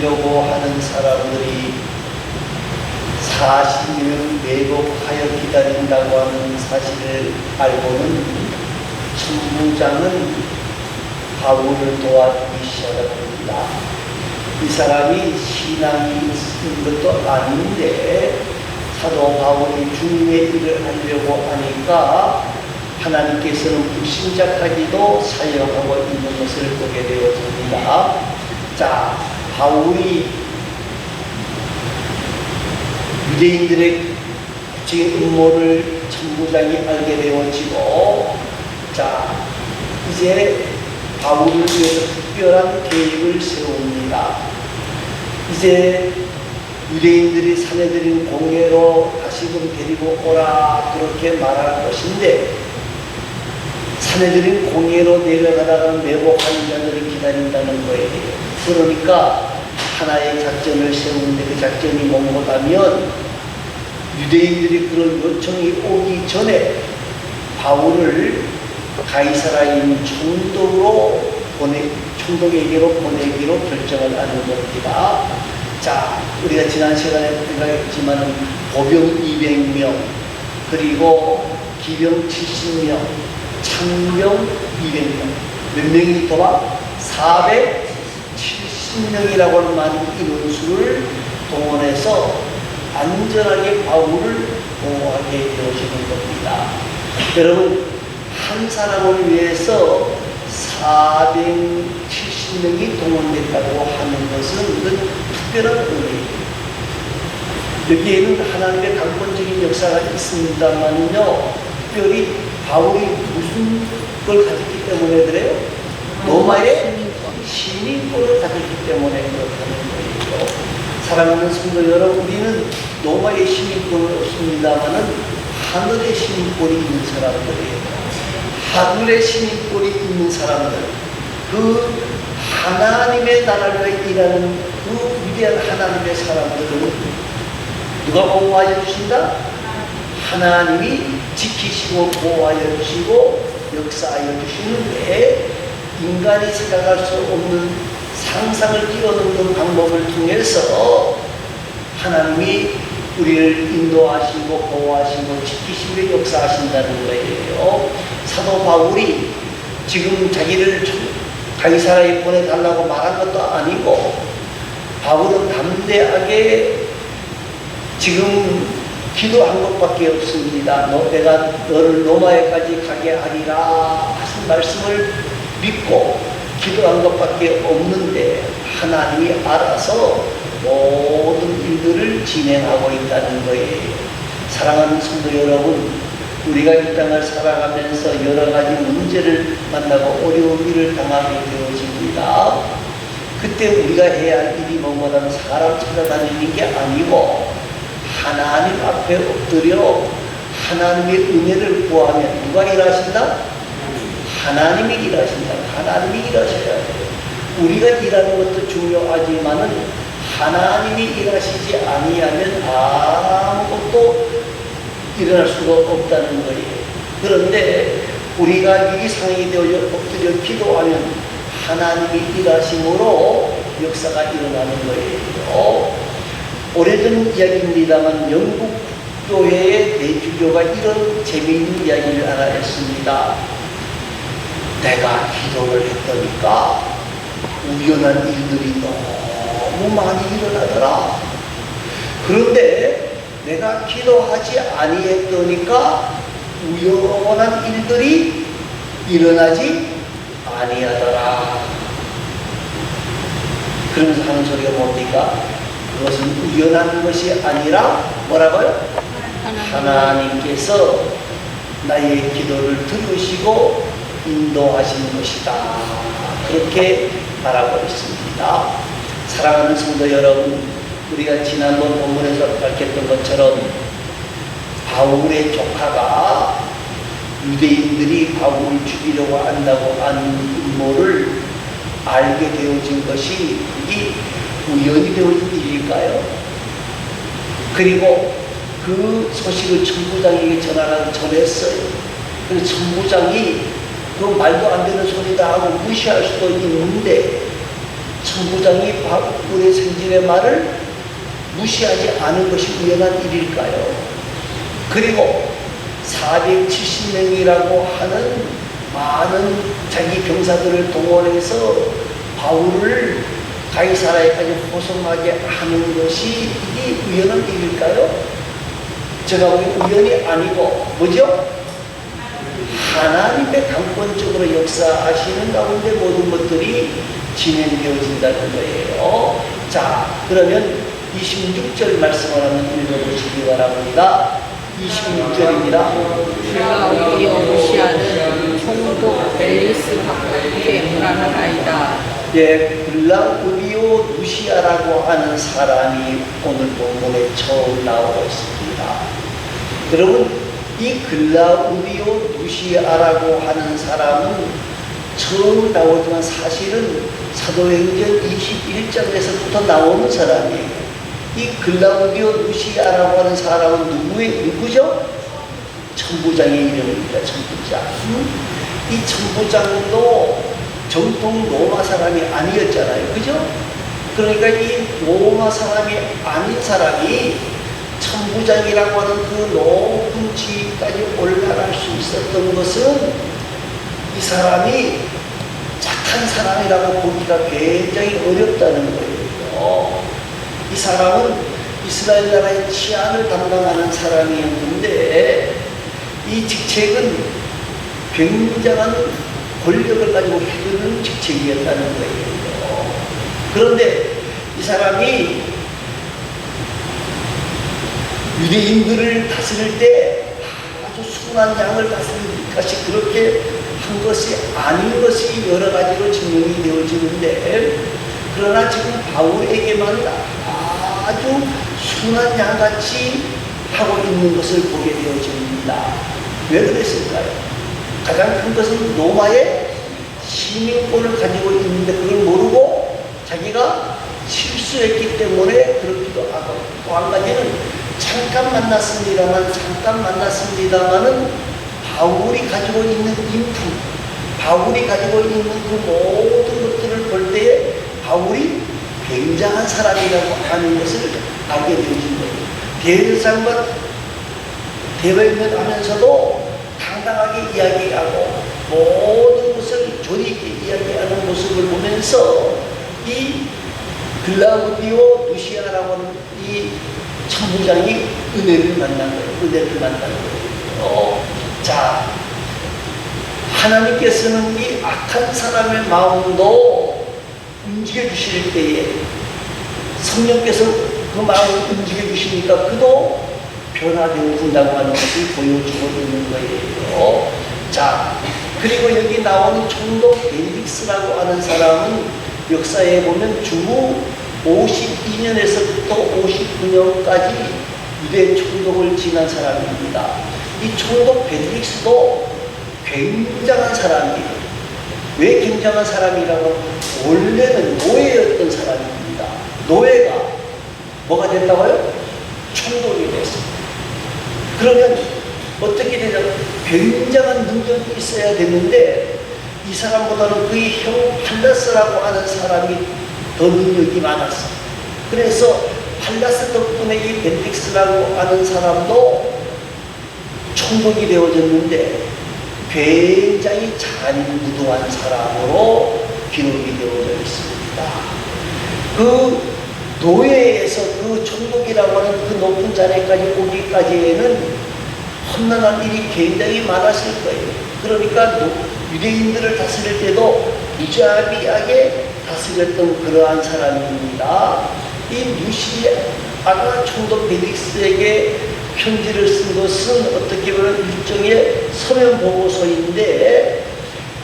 죽이려고 하는 사람들이 40년 매복하여 기다린다고 하는 사실을 알고는 천부장은 바울을 도와주기 시작합니다. 이 사람이 신앙이 있는 것도 아닌데 사도 바울이 주님의 일을 하려고 하니까 하나님께서는 불신자까지도 사용하고 있는 것을 보게 되어집니다. 자, 바울이 유대인들의 구체적인 음모를 천부장이 알게 되어지고, 자, 이제 바울을 위해서 특별한 계획을 세웁니다. 이제 유대인들이 사내들인 공회로 다시금 데리고 오라 그렇게 말할 것인데, 사내들인 공회로 내려가다가 매복한 자들을 기다린다는 거예요. 그러니까 하나의 작전을 세우는데 그 작전이 뭐냐면 유대인들이 그런 요청이 오기 전에 바울을 가이사라인 총독에게로 보내기로 결정을 하는 겁니다. 자, 우리가 지난 시간에 생각했지만 보병 200명, 그리고 기병 70명, 창병 200명, 몇 명이 도와? 470명이라고 하는 많은 인원수를 동원해서 안전하게 바울을 보호하게 되어지는 겁니다. 여러분, 한 사람을 위해서 470명이 동원됐다고 하는 것은 특별한 의미예요. 여기에는 하나님의 강권적인 역사가 있습니다만요, 특별히 바울이 무슨 걸 가졌기 때문에 그래요? 로마의 시민권을 가졌기 때문에 그렇다는 거예요. 사랑하는 성도 여러분, 우리는 로마의 시민권은 없습니다만은 하늘의 시민권이 있는 사람들이에요. 하늘의 시민권이 있는 사람들, 그 하나님의 나라를 일하는 그 위대한 하나님의 사람들은 누가 보호하여 주신다? 하나님이 지키시고 보호하여 주시고 역사하여 주시는데, 인간이 생각할 수 없는 상상을 뛰어넘는 방법을 통해서 하나님이 우리를 인도하시고 보호하시고 지키시고 역사하신다는 거예요. 사도 바울이 지금 자기를 가이사라에 보내달라고 말한 것도 아니고, 바울은 담대하게 지금 기도한 것밖에 없습니다. 내가 너를 로마에까지 가게 하리라 하신 말씀을 믿고 기도한 것밖에 없는데, 하나님이 알아서 모든 일들을 진행하고 있다는 거예요. 사랑하는 성도 여러분, 우리가 이 땅을 살아가면서 여러 가지 문제를 만나고 어려운 일을 당하게 되어집니다. 그때 우리가 해야 할 일이 뭐냐면 사람 찾아다니는 게 아니고 하나님 앞에 엎드려 하나님의 은혜를 구하면 누가 일하신다? 하나님이 일하신다. 하나님이 일하셔야 돼요. 우리가 일하는 것도 중요하지만은 하나님이 일하시지 아니하면 아무것도 일어날 수가 없다는 거예요. 그런데 우리가 이 상황이 되어 엎드려 기도하면 하나님이 일하심으로 역사가 일어나는 거예요. 오래전 이야기입니다만 영국 교회의 대주교가 이런 재미있는 이야기를 하나 했습니다. 내가 기도를 했더니까 우연한 일들이 너무 많이 일어나더라. 그런데 내가 기도하지 아니했더니까 우연한 일들이 일어나지 아니하더라. 그러면서 하는 소리가 뭡니까? 그것은 우연한 것이 아니라 뭐라고요? 하나님께서 나의 기도를 들으시고 인도하신 것이다. 그렇게 말하고 있습니다. 사랑하는 성도 여러분, 우리가 지난번 본문에서 밝혔던 것처럼 바울의 조카가 유대인들이 바울을 죽이려고 한다고 하는 음모를 알게 되어진 것이 이게 우연히 되어진 일일까요? 그리고 그 소식을 천부장에게 전했어요. 그래서 천부장이 그 말도 안 되는 소리다 하고 무시할 수도 있는데 천부장이 바울의 생질의 말을 무시하지 않은 것이 우연한 일일까요? 그리고 470명이라고 하는 많은 자기 병사들을 동원해서 바울을 가이사라에까지 호송하게 하는 것이 이게 우연한 일일까요? 제가 보기엔 우연이 아니고 뭐죠? 하나님의 강권적으로 역사하시는 가운데 모든 것들이 진행되어진다는 거예요. 자, 그러면 26절 말씀을 한번 읽어보시기 바랍니다. 26절입니다. 빌라우디오 루시아는 총독 벨리스와 함께 문안하나이다. 예, 글라우디오 루시아라고 하는 사람이 오늘 본문에 처음 나오고 있습니다. 여러분, 이 글라우디오 루시아라고 하는 사람은 처음 나오지만 사실은 사도행전 21장에서부터 나오는 사람이에요. 이 글라우디오 루시아라고 하는 사람은 누구죠? 천부장의 이름입니다. 천부장. 이 천부장도 정통 로마 사람이 아니었잖아요. 그죠? 그러니까 이 로마 사람이 아닌 사람이 천부장이라고 하는 그 높은 지위까지 올라갈 수 있었던 것은 이 사람이 착한 사람이라고 보기가 굉장히 어렵다는 거예요. 이 사람은 이스라엘 나라의 치안을 담당하는 사람이었는데 이 직책은 굉장한 권력을 가지고 휘두르는 직책이었다는 거예요. 그런데 이 사람이 유대인들을 다스릴 때 아주 순한 양을 다스릴 것이 그렇게 한 것이 아닌 것이 여러 가지로 증명이 되어지는데, 그러나 지금 바울에게만 아주 순한 양같이 하고 있는 것을 보게 되어집니다. 왜 그랬을까요? 가장 큰 것은 로마의 시민권을 가지고 있는데 그걸 모르고 자기가 실수했기 때문에 그렇기도 하고, 또 한 가지는 잠깐 만났습니다만은 바울이 가지고 있는 인품, 바울이 가지고 있는 그 모든 것들을 볼 때에 바울이 굉장한 사람이라고 하는 것을 알게 되어진 거예요. 대제사장과 대변하면서도 당당하게 이야기하고 모든 것을 조리 있게 이야기하는 모습을 보면서 이 글라우디오 루시아라고 하는 이 천부장이 은혜를 만난 거예요. 자, 하나님께서는 이 악한 사람의 마음도 움직여 주실 때에 성령께서 그 마음을 움직여 주시니까 그도 변화되어진다고 하는 것을 보여주고 있는 거예요. 자, 그리고 여기 나오는 총독 벨릭스라고 하는 사람은 역사에 보면 주후 52년에서부터 59년까지 유대 총독을 지난 사람입니다. 이 총독 벨릭스도 굉장한 사람이에요. 왜 굉장한 사람이라고? 원래는 노예였던 사람입니다. 노예가 뭐가 됐다고요? 총독이 됐습니다. 그러면 어떻게 되냐? 굉장한 능력이 있어야 되는데 이 사람보다는 그의 형 팔라스라고 하는 사람이 더 능력이 많았어. 그래서 팔라스 덕분에 이 벨릭스라고 하는 사람도 총독이 되어졌는데 굉장히 잔인무도한 사람으로 기록이 되어져 있습니다. 그 노예에서 그 총독이라고 하는 그 높은 자리까지 오기까지에는 험난한 일이 굉장히 많았을 거예요. 그러니까 유대인들을 다스릴 때도 무자비하게 다스렸던 그러한 사람입니다. 이 루시아가 총독 벨릭스에게 편지를 쓴 것은 어떻게 보면 일종의 서면 보고서인데,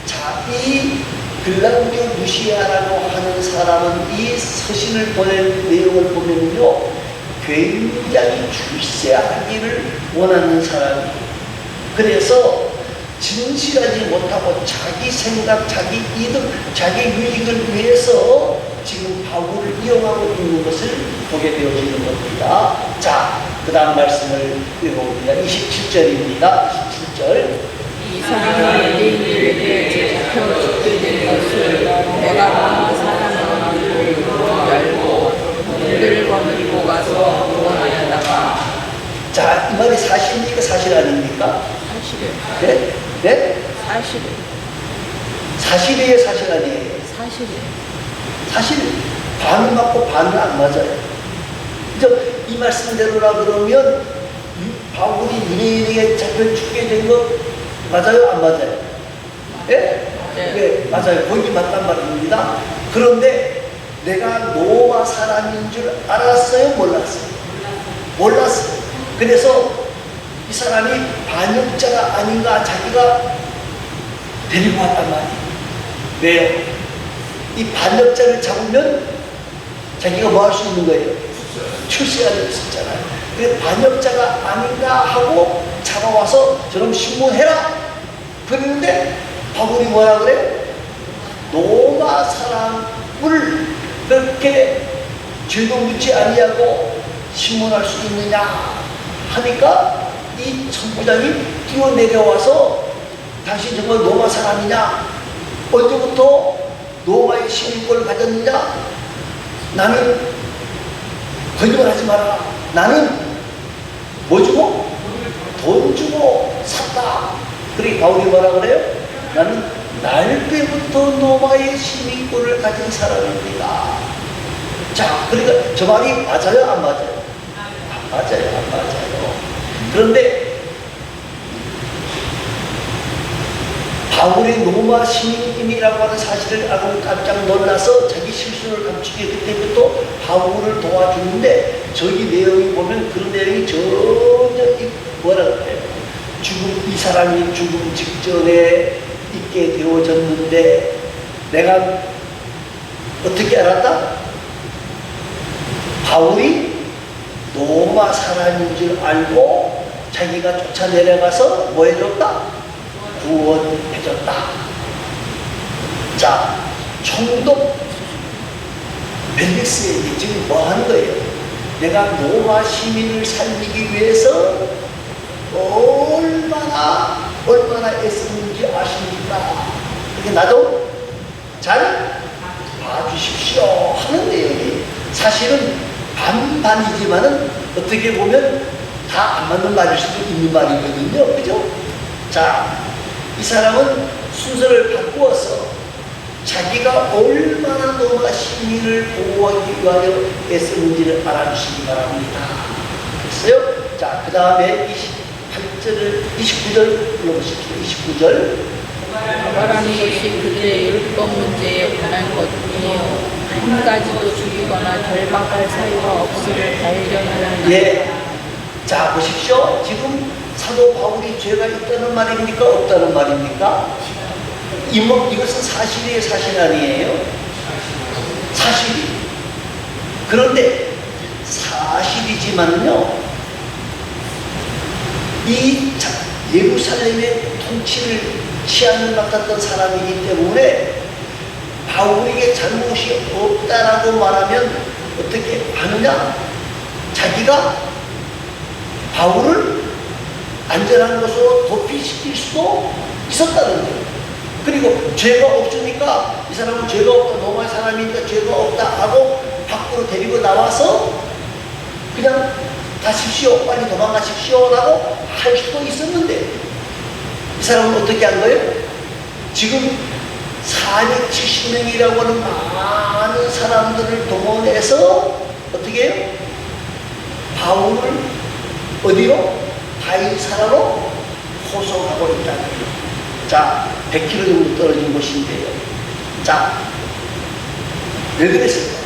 자, 이 글라우디오 루시아라고 하는 사람은 이 서신을 보낸 내용을 보면요, 굉장히 출세하기를 원하는 사람이에요. 그래서 진실하지 못하고 자기 생각, 자기 이득, 자기 유익을 위해서 지금 바울을 이용하고 있는 것을 보게 되어지는 겁니다. 자, 그 다음 말씀을 읽어봅니다. 27절입니다. 27절. 이 사람이 유대인들에게 잡혀 죽게 된 것을 내가 본 사람은 네? 사실이에요. 사실이에요, 사실 아니에요? 사실이에요. 사실 반은 맞고 반은 안 맞아요. 이 말씀대로라 그러면 바울이 유대인에게 잡혀 죽게 된 거 맞아요, 안 맞아요? 예? 네. 네, 맞아요. 거기 맞단 말입니다. 그런데 내가 노아 사람인 줄 알았어요, 몰랐어요? 몰랐어요. 그래서 이 사람이 반역자가 아닌가 자기가 데리고 왔단 말이에요. 왜요? 이 반역자를 잡으면 자기가 뭐 할 수 있는 거예요? 출세가 될 수 있잖아요. 그래서 반역자가 아닌가 하고 잡아와서 저놈 신문해라. 그랬는데 바울이 뭐라 그래요? 노마 사람을 그렇게 죄도 묻지 아니하고 신문할 수 있느냐 하니까 이 천부장이 뛰어내려와서 당신 정말 노마 사람이냐? 언제부터 노마의 시민권을 가졌느냐? 나는 거짓말하지 마라. 나는 뭐 주고? 돈 주고 샀다. 그러니 바울이 뭐라 그래요? 나는 날 때부터 노마의 시민권을 가진 사람입니다. 자, 그러니까 저 말이 맞아요, 안 맞아요? 안 맞아요, 안 맞아요. 그런데 바울이 로마 시민이라고 하는 사실을 알고 깜짝 놀라서 자기 실수를 감추기 그때부터 바울을 도와주는데 저기 내용이 보면 그런 내용이 전혀 뭐라 그래요? 이 사람이 죽음 직전에 있게 되어졌는데 내가 어떻게 알았다? 바울이 로마 사람인 줄 알고 자기가 쫓아내려가서 뭐 해줬다? 구원해줬다. 자, 총독 벨릭스에게 지금 뭐 하는 거예요? 내가 로마 시민을 살리기 위해서 얼마나 애쓰는지 아십니까? 그게 나도 잘 봐주십시오 하는 내용이 사실은 반반이지만은 어떻게 보면 다 안 맞는 말일 수도 있는 말이거든요. 그죠? 자, 이 사람은 순서를 바꾸어서 자기가 얼마나 노마 시민을 보호하기 위하여 애쓰는지를 알아주시기 바랍니다. 됐어요? 자, 그 다음에 29절 불러보십시오. 29절. 말하는 것이 그들의 율법 문제에 관한 것이요 한 가지도 죽이거나 결박할 사유가 없음을 발견하는. 예. 자, 보십시오. 지금 사도 바울이 죄가 있다는 말입니까? 없다는 말입니까? 이것은 사실이에요, 사실 아니에요? 사실이. 그런데 사실이지만요, 이 예루살렘의 통치를 치안을 맡았던 사람이기 때문에 바울에게 잘못이 없다라고 말하면 어떻게 하느냐? 자기가 바울을 안전한 곳으로 도피시킬 수도 있었다는 거예요. 그리고 죄가 없으니까 이 사람은 죄가 없다, 노마의 사람이니까 죄가 없다 하고 밖으로 데리고 나와서 그냥 가십시오, 빨리 도망가십시오 라고 할 수도 있었는데 이 사람은 어떻게 한 거예요? 지금 470명이라고 하는 많은 사람들을 동원해서 어떻게 해요? 바울을 어디로? 바이사라로 호송하고 있다는 거예요. 자, 100km 정도 떨어진 곳인데요. 자, 왜 그랬을까?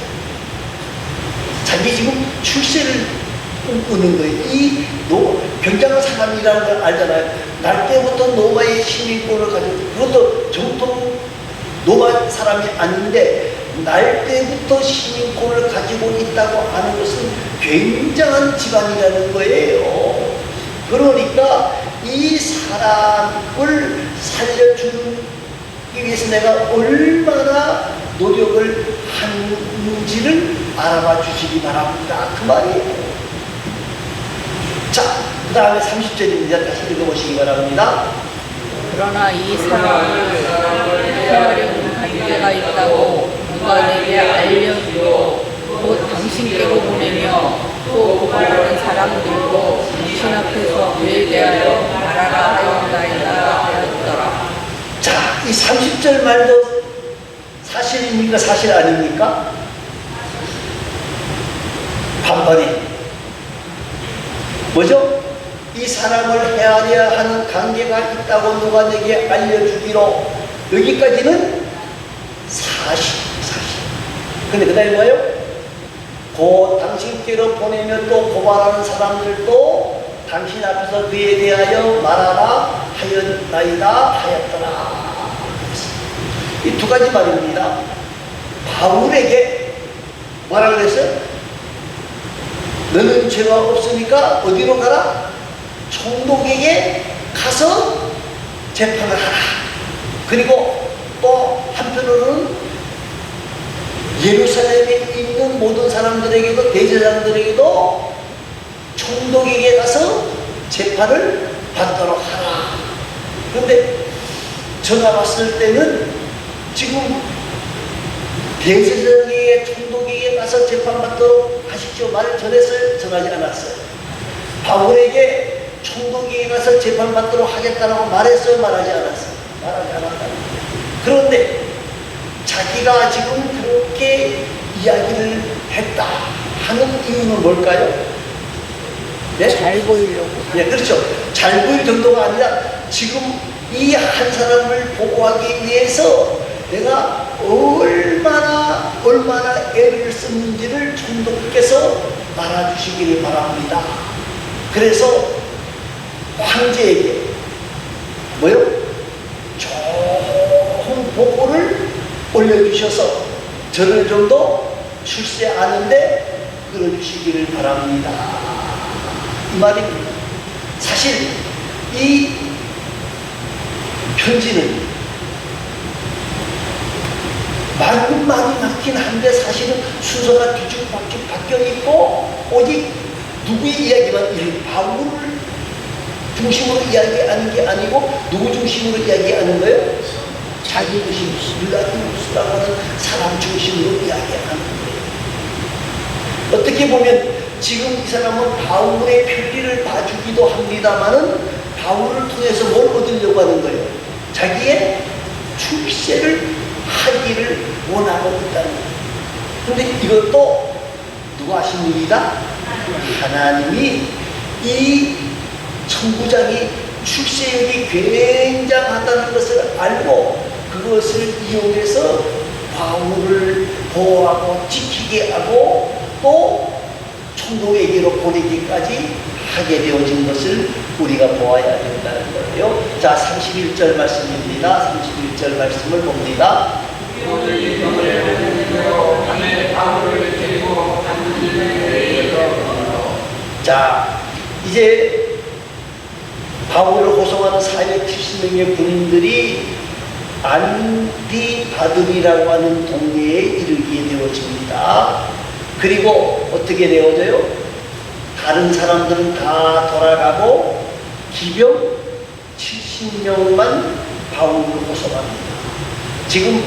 자기 지금 출세를 꿈꾸는 거예요. 이 굉장한 사람이라는 걸 알잖아요. 날 때부터 노마의 시민권을 가지고, 그것도 정통 노마 사람이 아닌데 날 때부터 시민권을 가지고 있다고 하는 것은 굉장한 집안이라는 거예요. 그러니까 이 사람을 살려주기 위해서 내가 얼마나 노력을 하는지를 알아봐 주시기 바랍니다. 그 말이에요. 자, 그 다음에 30절입니다. 다시 읽어보시기 바랍니다. 그러나 이 사람을 헤아려는 관계가 있다고 누가 내게 알려주고 곧 당신께로 보내며 또 고발하는 사람들도 당신 앞에서 그에 대하여 말하라 하였나이다 하였다. 30절 말도 사실입니까? 사실 아닙니까? 반반이 뭐죠? 이 사람을 헤아려야 하는 관계가 있다고 누가 내게 알려주기로. 여기까지는 사실. 근데 그 다음에 뭐예요? 고 당신께로 보내면 또 고발하는 사람들도 당신 앞에서 그에 대하여 말하라 하였더라. 이 두 가지 말입니다. 바울에게 뭐라 그랬어요? 너는 죄가 없으니까 어디로 가라? 총독에게 가서 재판을 하라. 그리고 또 한편으로는 예루살렘에 있는 모든 사람들에게도, 대제사장들에게도 총독에게 가서 재판을 받도록 하라. 그런데 제가 봤을 때는 지금 대제사장에게, 총독에게 가서 재판받도록 하십시오 말을 전했어요? 전하지 않았어요? 바울에게 총독에게 가서 재판받도록 하겠다라고 말했어요? 말하지 않았어요? 말하지 않았다. 그런데 자기가 지금 그렇게 이야기를 했다 하는 이유는 뭘까요? 네? 잘 보이려고. 네, 그렇죠. 잘 보일 정도가 아니라 지금 이 한 사람을 보호하기 위해서 내가 얼마나 애를 썼는지를 총독께서 알아주시기를 바랍니다. 그래서 황제에게 뭐요? 좋은 보고를 올려주셔서 저를 좀 더 출세하는데 끌어주시기를 바랍니다. 이 말입니다. 사실 이 편지는 말은 많이 맞긴 한데 사실은 순서가 뒤죽박죽 바뀌어 있고 오직 누구의 이야기만, 바울을 중심으로 이야기하는 게 아니고 누구 중심으로 이야기하는 거예요? 자기 중심, 빌라도스라고 하는 사람 중심으로 이야기하는 거예요. 어떻게 보면 지금 이 사람은 바울의 편리를 봐주기도 합니다만은 바울을 통해서 뭘 얻으려고 하는 거예요? 자기의 출세를 하기를 원하고 있다는 거예요. 그런데 이것도 누가 하신 일이다? 하나님이 이 천부장이 출세력이 굉장하다는 것을 알고 그것을 이용해서 바울을 보호하고 지키게 하고 또 총독에게로 보내기까지 하게 되어진 것을 우리가 보아야 된다는 거예요. 자, 31절 말씀입니다. 31절 말씀을 봅니다. 자, 이제 바울을 호송하는 470명의 군인들이 안디바들이라고 하는 동네에 이르게 되어집니다. 그리고 어떻게 되어져요? 다른 사람들은 다 돌아가고 기병 70명만 바울을 호송합니다. 지금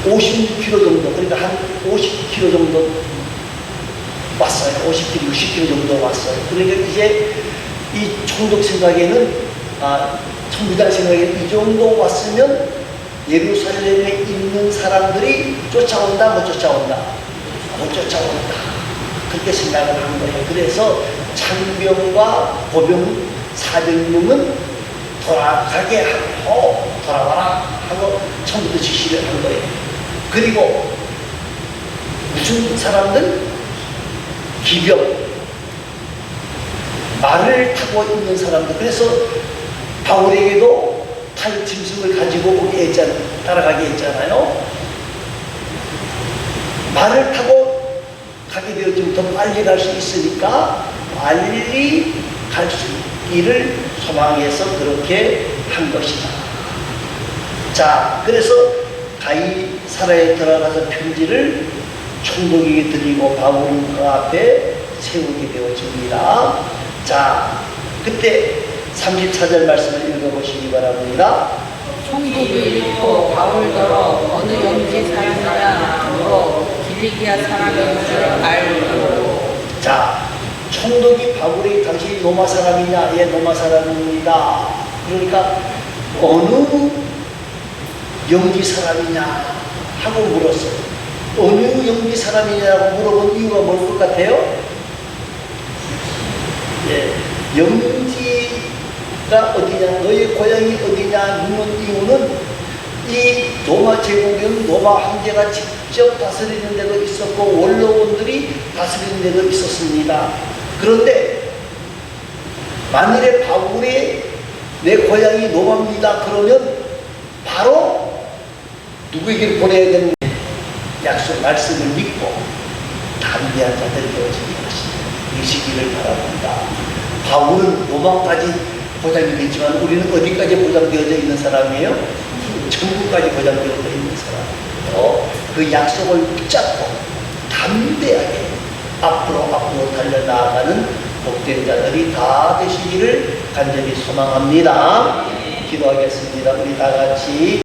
56km 정도, 그러니까 한 50km 정도 왔어요. 50km, 60km 정도 왔어요. 그러니까 이제 이 총독 생각에는, 총부장 생각에는 이 정도 왔으면 예루살렘에 있는 사람들이 쫓아온다, 못 쫓아온다? 못 쫓아온다. 그렇게 생각을 한 거예요. 그래서 창병과 보병 400명은 돌아가게 하고 돌아와라 하고 처음부터 지시를 한 거예요. 그리고 무슨 사람들? 기병, 말을 타고 있는 사람들. 그래서 바울에게도 탈 짐승을 가지고 오게 했잖아요. 따라가게 했잖아요. 말을 타고 가게 되어지면 더 빨리 갈 수 있으니까 빨리 갈 수 있기를 소망해서 그렇게 한 것이다. 자, 그래서 가이사라에 들어가서 편지를 총독에게 드리고 바울은 그 앞에 세우게 되어집니다. 자, 그때 34절 말씀을 읽어보시기 바랍니다. 총독이 읽고 바울더러 어느 영지 사람이냐 물어 길리기아 사람인 줄 알고. 자, 총독이 바울이 당신이 로마 사람이냐? 예, 로마 사람입니다. 그러니까 어느 영지 사람이냐 하고 물었어요. 어느 영지 사람이냐고 물어본 이유가 뭘 것 같아요? 예, 영지가 어디냐, 너의 고향이 어디냐 묻는 이유는 이 로마 제국에는 로마 황제가 직접 다스리는 데도 있었고 원로원들이 다스리는 데도 있었습니다. 그런데 만일에 바울이 내 고향이 로마입니다 그러면 바로 누구에게 보내야 되는 약속 말씀을 믿고 담대한 자들이 되어지게 하시기를 바랍니다. 바울은 로마까지 보장이 됐지만 우리는 어디까지 보장되어져 있는 사람이에요? 천국까지 보장되어져 있는 사람이에요. 그 약속을 붙잡고 담대하게 앞으로 달려나가는 복된 자들이 다 되시기를 간절히 소망합니다. 기도하겠습니다. 우리 다 같이